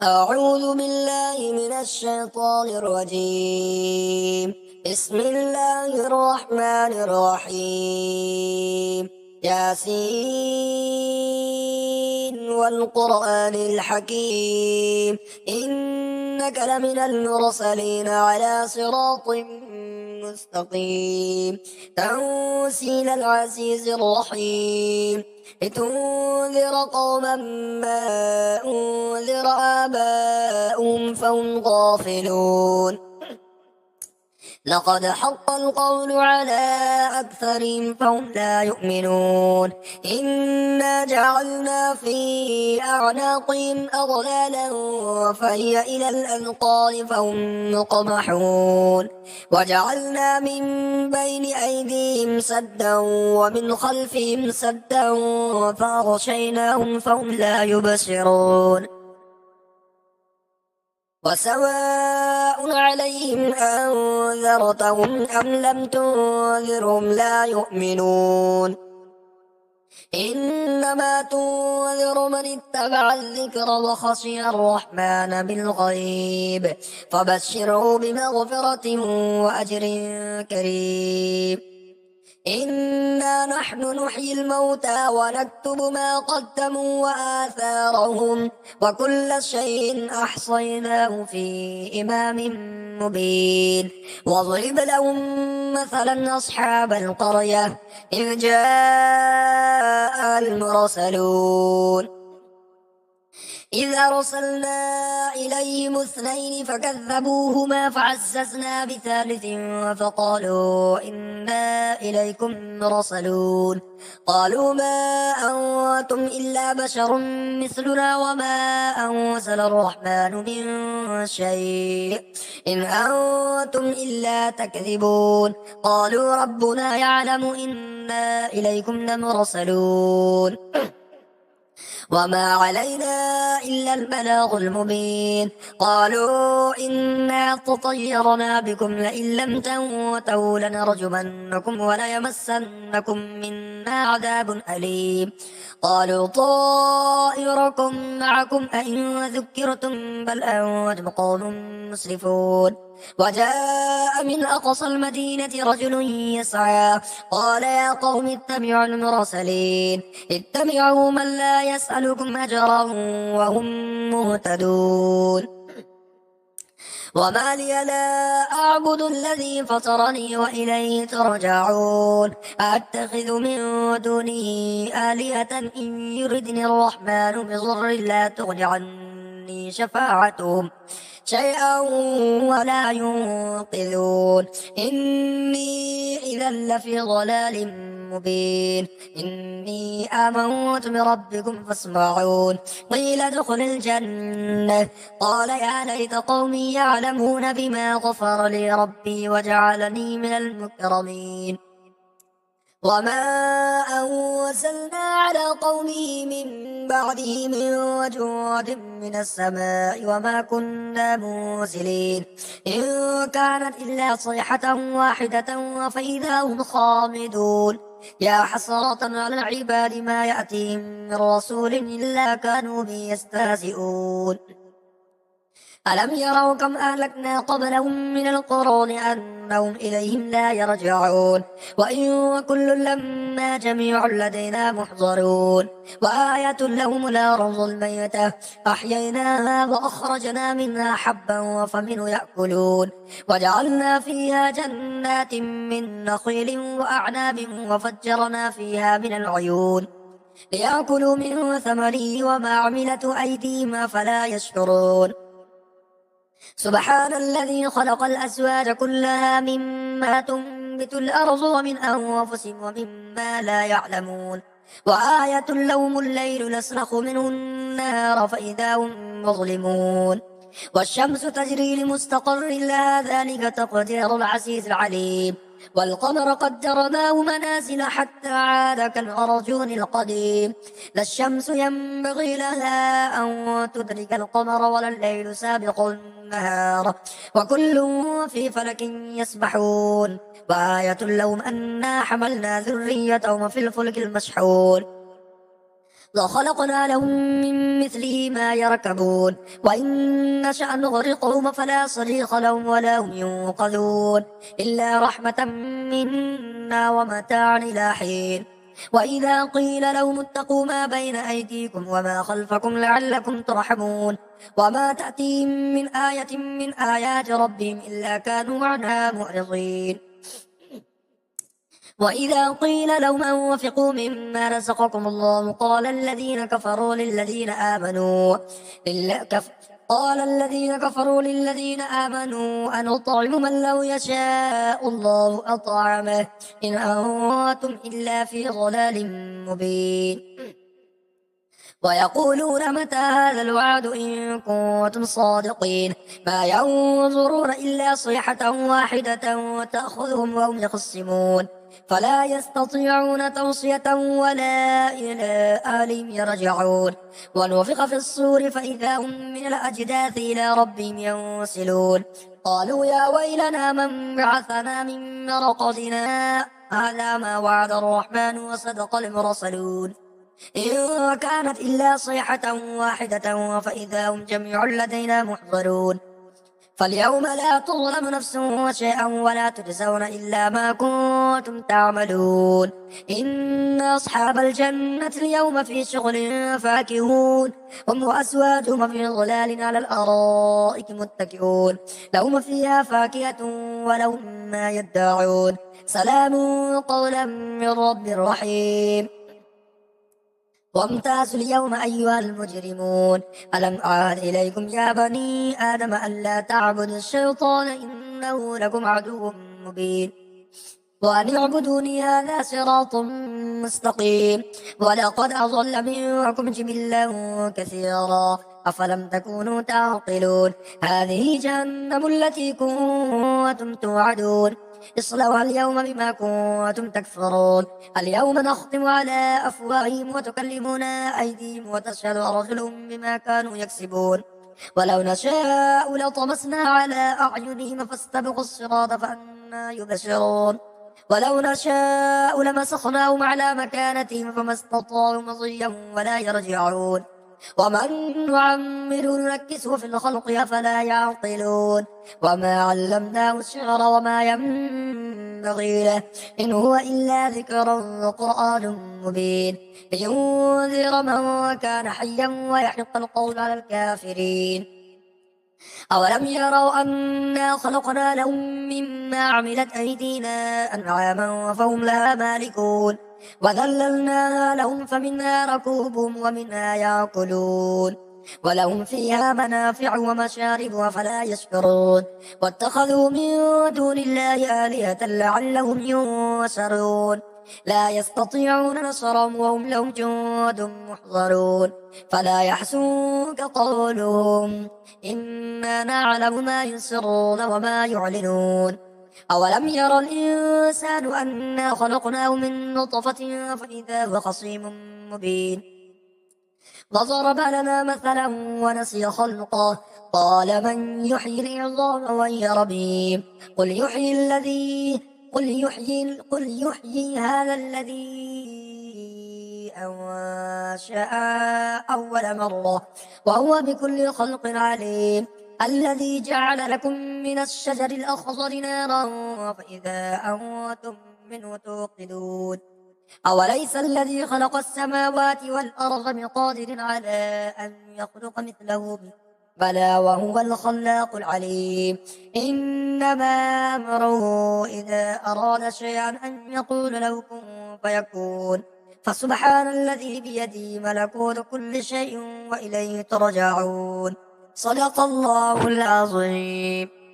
أعوذ بالله من الشيطان الرجيم. بسم الله الرحمن الرحيم. ياسين والقرآن الحكيم، إنك لمن المرسلين على صراط مستقيم، تنزيل العزيز الرحيم، لتنذر قوما ما أنذر آباؤهم فهم غافلون. لقد حق القول على أكثرهم فهم لا يؤمنون. إنا جعلنا في أعناقهم أغلالا فهي إلى الأذقان فهم مقمحون. وجعلنا من بين أيديهم سدا ومن خلفهم سدا فأغشيناهم فهم لا يبصرون. وسواء عليهم أنذرتهم أم لم تنذرهم لا يؤمنون. إنما تنذر من اتبع الذكر وخشي الرحمن بالغيب، فبشره بمغفرة وأجر كريم. إنا نحن نحيي الموتى ونكتب ما قدموا وآثارهم، وكل شيء أحصيناه في إمام مبين. واضرب لهم مثلا أصحاب القرية إذ جاء المرسلون، إذ أرسلنا إليهم اثنين فكذبوهما فعززنا بثالث فقالوا إنا إليكم مرسلون. قالوا ما أنتم إلا بشر مثلنا وما أنزل الرحمن من شيء إن أنتم إلا تكذبون. قالوا ربنا يعلم إنا إليكم لمرسلون وما علينا إلا البلاغ المبين. قالوا إنا تطيرنا بكم لئن لم تنتهوا لنرجمنكم وليمسنكم منا عذاب أليم. قالوا طائركم معكم أئن ذكرتم بل أنتم قوم مسرفون. وجاء من أقصى المدينة رجل يسعى قال يا قوم اتبعوا المرسلين، اتبعوا من لا يسألكم أجرا وهم مهتدون. وما لي لا أعبد الذي فطرني وإليه ترجعون. أتخذ من دونه آلهة إن يردني الرحمن بضر لا تغن عني شفاعتهم شيئا ولا ينقذون. إني إذا لفي ضلال مبين. إني آمنت بربكم فاسمعون. قيل ادخل الجنة قال يا ليت قومي يعلمون بما غفر لي ربي وجعلني من المكرمين. وما أنزلنا على قومه من بعده من جود من السماء وما كنا منزلين، إن كانت إلا صيحة واحدة فإذا هم خامدون. يا حسرة على العباد ما يأتيهم من رسول إلا كانوا به يستهزئون. ألم يروا كم أهلكنا قبلهم من القرون أنهم إليهم لا يرجعون. وإن كل لما جميع لدينا محضرون. وآية لهم الأرض الميتة أحييناها وأخرجنا منها حبا فمنه يأكلون. وجعلنا فيها جنات من نخيل وأعناب وفجرنا فيها من العيون ليأكلوا من ثمره وما عملت أيديهم فلا يشكرون. سبحان الذي خلق الأزواج كلها مما تنبت الأرض ومن أنفسهم ومما لا يعلمون. وآية لهم الليل نسلخ منه النهار فإذا هم مظلمون. والشمس تجري لمستقر لها ذلك تقدير العزيز العليم. والقمر قدرناه منازل حتى عاد كالعرجون القديم. لا الشمس ينبغي لها أن تدرك القمر ولا الليل سابق النهار وكل في فلك يسبحون. وآية لهم أنا حملنا ذريتهم في الفلك المشحون وخلقنا لهم من مثله ما يركبون وإن نشأ نغرقهم فلا صريخ لهم ولا هم ينقذون إلا رحمة منا ومتاعا إلى حين وإذا قيل لهم اتقوا ما بين أيديكم وما خلفكم لعلكم ترحمون وما تأتيهم من آية من آيات ربهم إلا كانوا عنها معرضين وإذا قيل لهم أنفقوا مما رزقكم الله قال الذين كفروا للذين آمنوا أنطعم من لو يشاء الله أطعمه إن أنتم إلا في ضلال مبين ويقولون متى هذا الوعد إن كنتم صادقين ما ينظرون إلا صيحة واحدة وتأخذهم وهم يخصمون فلا يستطيعون توصية ولا إلى أهلهم يرجعون ونفخ في الصور فإذا هم من الأجداث إلى ربهم ينسلون قالوا يا ويلنا من بعثنا من مرقدنا هذا ما وعد الرحمن وصدق المرسلون إن كانت إلا صيحة واحدة فإذا هم جميع لدينا محضرون فاليوم لا تظلم نفس شيئا ولا تجزون إلا ما كنتم تعملون إن أصحاب الجنة اليوم في شغل فاكهون هم وأزواجهم في ظلال على الأرائك متكئون لهم فيها فاكهة ولهم ما يدعون سلام قولا من رب رحيم وامتازوا اليوم أيها المجرمون ألم أعهد إليكم يا بني آدم ألا تعبدوا الشيطان إنه لكم عدو مبين وأن اعبدوني هذا صراط مستقيم ولقد أضل منكم جبلا كثيرا أفلم تكونوا تعقلون هذه جهنم التي كنتم توعدون اصلوها اليوم بما كنتم تكفرون اليوم نختم على أفواههم وتكلمنا أيديهم وتشهد أرجلهم بما كانوا يكسبون ولو نشاء لطمسنا على أعينهم فاستبقوا الصراط فأنا يبشرون ولو نشاء لمسخناهم على مكانتهم فما استطاعوا مضيا ولا يرجعون ومن نعمر ننكسه في الخلق أفلا يعقلون وما علمناه الشعر وما ينبغي له إن هو إلا ذكر وقرآن مبين لينذر من كان حيا ويحق القول على الكافرين أولم يروا أنا خلقنا لهم مما عملت أيدينا أنعاما فهم لها مالكون وذللناها لهم فمنها ركوبهم ومنها يأكلون ولهم فيها منافع ومشارب أفلا يشكرون واتخذوا من دون الله آلهة لعلهم ينصرون لا يستطيعون نصرهم وهم لهم جند محضرون فلا يحزنك قولهم إنا نعلم ما يسرون وما يعلنون أولم ير الإنسان أنا خلقناه من نطفة فإذا هو خصيم مبين وضرب لنا مثلا ونسي خلقه قال من يحيي العظام وهي رميم قل يحيي هذا الذي أنشأ أول مرة وهو بكل خلق عليم الذي جعل لكم من الشجر الأخضر نارا فإذا أنتم منه توقدون أوليس الذي خلق السماوات والأرض بقادر على أن يخلق مثله بلى وهو الخلاق العليم إنما أمره إذا أراد شيئا أن يقول له كن فيكون فسبحان الذي بيده ملكوت كل شيء وإليه ترجعون صدق الله العظيم.